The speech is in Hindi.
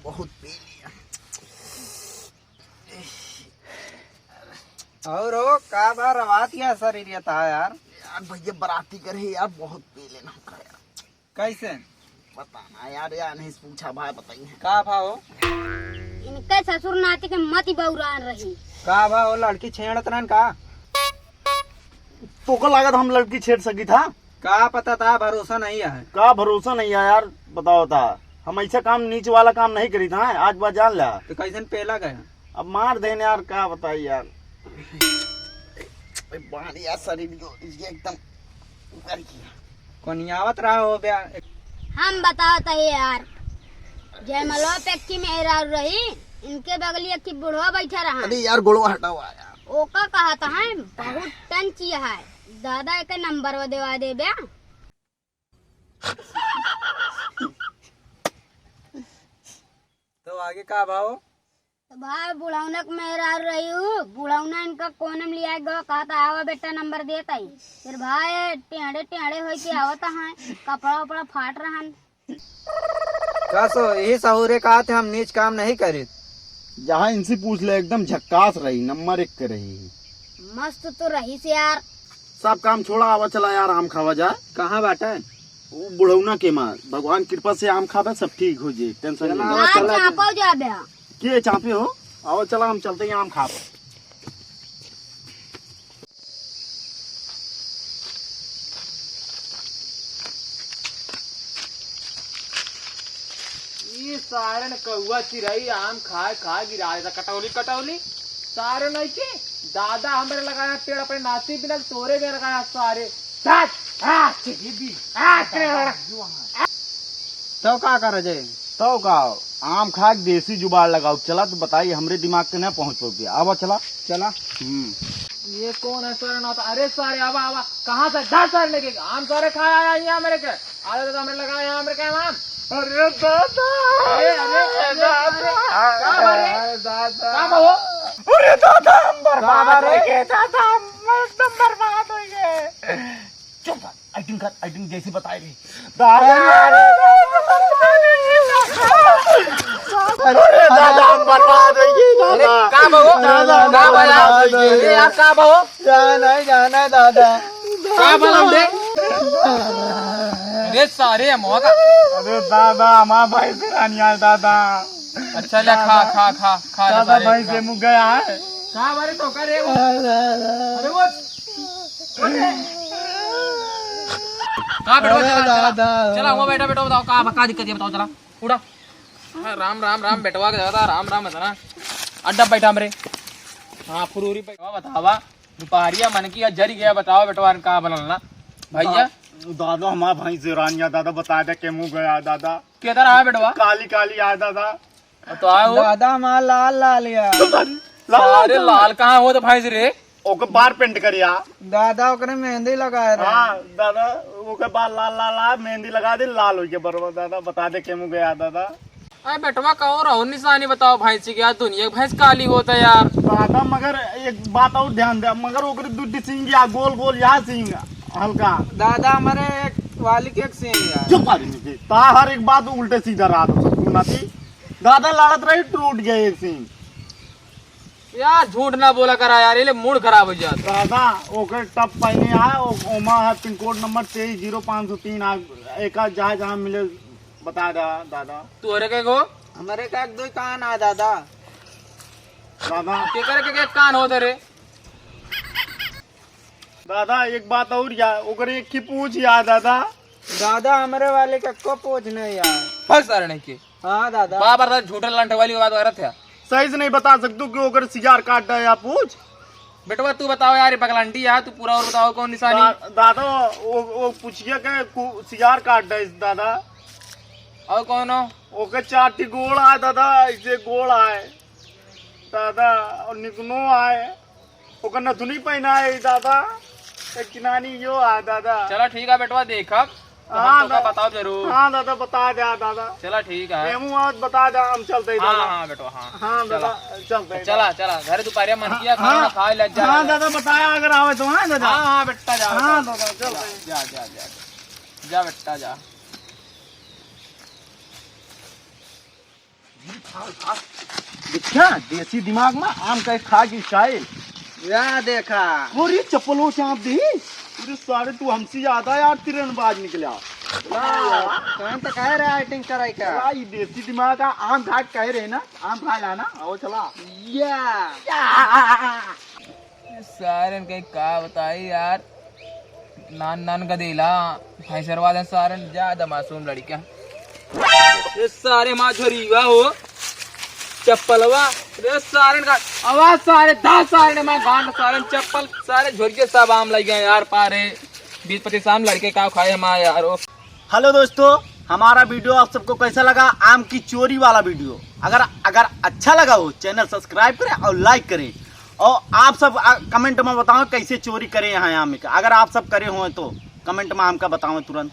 बहुत पी लिया। और हो का बार रवातिया शरीर था यार। यार भैया बराती करे यार, बहुत पी लेना का यार। कैसे बताना यार नहीं पूछा भाई, बताइए का भाव इनके ससुर नाती के मत बौरान रही। का भाव लड़की छेड़त रहन का तो को लागत हम लड़की छेड़ सकी था? का पता था, भरोसा नहीं है। का भरोसा नहीं है यार, बताओ था हम ऐसा काम नीचे वाला काम नहीं करी था, आज बात जान ला। तो कैसे पेला गया? अब मार देने यार, क्या बताइए यार। बढ़िया शरीर एकदम कोनियावत रहा हो बया। हम बताता है यार, जयमलवा पेक्की में एरार रही, इनके बगली एक बुढ़वा बैठा रहा। अरे यार गोड़वा हटा हुआ यार। ओका कहा था है बहुत टंची है, दादा एक नंबर वो देवा दे बया। तो आगे का भाव? तो भाई बुढ़ौना में एरार रही हूँ, बुढ़ौना इनका कोनम लिया गया, कहा था आवा बेटा नंबर देता ही। फिर भाई टेढ़े टेढ़े हो के आवता है, कपड़ा उपड़ा फाट रहा। का सो यही सहुरे कहा थे हम नीच काम नहीं करे। जहाँ इनसे पूछ ले, एकदम झक्कास रही, नंबर 1 के रही। मस्त तो रही से यार। सब काम छोड़ा, आवा चला यार आम खावा जा। कहाँ बाटा? वो बुढ़ौना के माँ भगवान कृपा से आम खावे सब ठीक हो जाए, टेंशन नहीं। चला, चला, चापा जा बया। के चापे हो? आओ चला हम चलते हैं आम खा। ये सारे ने कौआ चिराई आम खाए खाए गिरा देता, कटौली कटौली सारे नहीं के दादा हमारे लगाया पेड़ अपने नाती बिना तोरे में लगाया सारे। तो का कर जाए? तो का आम खा के देसी जुबाड़ लगाओ। चला तो बताइए, हमरे दिमाग के न पहुँच पाओगे। आवा चला। चला। ये कौन है सारे ना? अरे सारे आवा आवा कहाँ से जा सारे लेके आम सारे खाया आया यहाँ मेरे के आधा दादा हमें लगाया मेरे के आम। अरे दादा, अरे अरे दादा अरे दादा हम बर्बाद हो गए, दादा हम एकदम बर्बाद हो गए। चुप, एक्टिंग जैसी बताई रही। दादा अरे दादा हम बर्बाद हो गए, दादा का बहो का बोला अरे यार का बहो जाना है दादा। का बोला दे अरे सारे मौका। अरे दादा हमारा भाई से रानी आया दादा। अच्छा ले खा खा खा खा ले दादा सारे भाई से मुँह गया है। का बारे तो करे वो अरे वो का बेटा चला चला वो बेटा बेटा बताओ का दिक्कत है बताओ चला उड़ा। राम राम राम बेटवा के दादा राम राम है ना अड्डा बैठा मेरे। हाँ फुरूरी बैठवा बतावा दोपहरिया मन की जरी गया बताओ बेटवा ने कहा बनलना भैया। दादा हमारा भाई से रानिया दादा बता दे के मुँह गया दादा। किधर रहा बेटवा? काली काली आया दादा। तो आओ दादा हमारा लाल लाल या अरे लाल कहाँ हो तो भाई रे ओके बार पेंट करिया दादा ओकरे मेहंदी लगाए रहे। हाँ दादा ओके बार लाल लाल लाल मेहंदी लगा दे लाल हो के बरबर। दादा बता दे के मुँह गया दादा। अरे बेटवा कहो रहो निशानी बताओ भैंस की क्या दुनिया भैंस काली होता है यार। दादा मगर एक बात और ध्यान दे, मगर ओकरे दूध सिंह या गोल गोल यहाँ सिंह हल्का। दादा हमारे एक वाली के एक सीन यार। चुप आदमी ता हर एक बात उल्टे सीधा रहा था नाती। दादा लड़त रही टूट गए एक सिंह। यार झूठ ना बोला करा यार ये मूड खराब हो जाता। दादा ओकर टप पहने है ओमा है पिन कोड नंबर 230503 एक जहाँ जहाँ मिले बता दा दादा। तू अरे के गो हमारे का एक दो कान आ दादा। दादा के करे के कान होते रे दादा एक बात और यार ओकर एक की पूछ यार दादा। दादा हमारे वाले का को पूछ नहीं यार। बस सारे नहीं के हाँ दादा। बार झूठे लंटे वाली बात कर रहा था। सही से नहीं बता सकतू कि ओकर सिगार काट है या पूछ। बेटवा तू बताओ यार ये बगलंटी यार तू पूरा और बताओ कौन निशानी। दादा वो पूछिए के सिगार काट है दादा। और कौन हो? ओके 4 गोड़ आए दादा, ऐसे गोड़ आए दादा और निकनो आए ओकर नथुनी पहना है दादा। एक किनानी यो आए दादा। चलो ठीक है बेटवा देखब हाँ तो बताओ जरूर। हाँ दादा बता दे दादा। चला ठीक है बता दे हम चलते हैं हाँ दादा। हाँ बेटवा हाँ हाँ दादा चलते हैं। चला चला घर दोपहरिया मन किया खाना खा ले जा। हाँ दादा बताया अगर आवे तो। हाँ दादा। हाँ हाँ बेटा जा हाँ दादा चलते हैं। जा जा जा जा बेटा जा। देखा देसी दिमाग में आम का खा की स्टाइल। या देखा और ये चप्पलों से आप दी पूरे सारे तू हमसे ज्यादा यार तीरंदाज निकला। कौन तो कह रहा है एक्टिंग कराई का चला ये देसी दिमाग का आम खा के कह रहे ना, आम खा लाना आओ चला। सारन के का बताई यार, नान नान गदेला भैंसरवाद सारन ज्यादा मासूम लड़कियां। ये सारे माँ झोरीवा हो चप्पलवा रे सारन का आवाज सारे 10 सारे माँ गांड सारन चप्पल सारे झोरिए सब आम लग गए यार पारे 20-25 आम लड़के का खाए हम यार। ओ हेलो दोस्तों, हमारा वीडियो आप सबको कैसा लगा? आम की चोरी वाला वीडियो। अगर अच्छा लगा हो चैनल सब्सक्राइब करें और लाइक करें, और आप सब कमेंट में बताओ कैसे चोरी करें यहाँ आम का। अगर आप सब करे हो तो कमेंट में हमका बताओ तुरंत।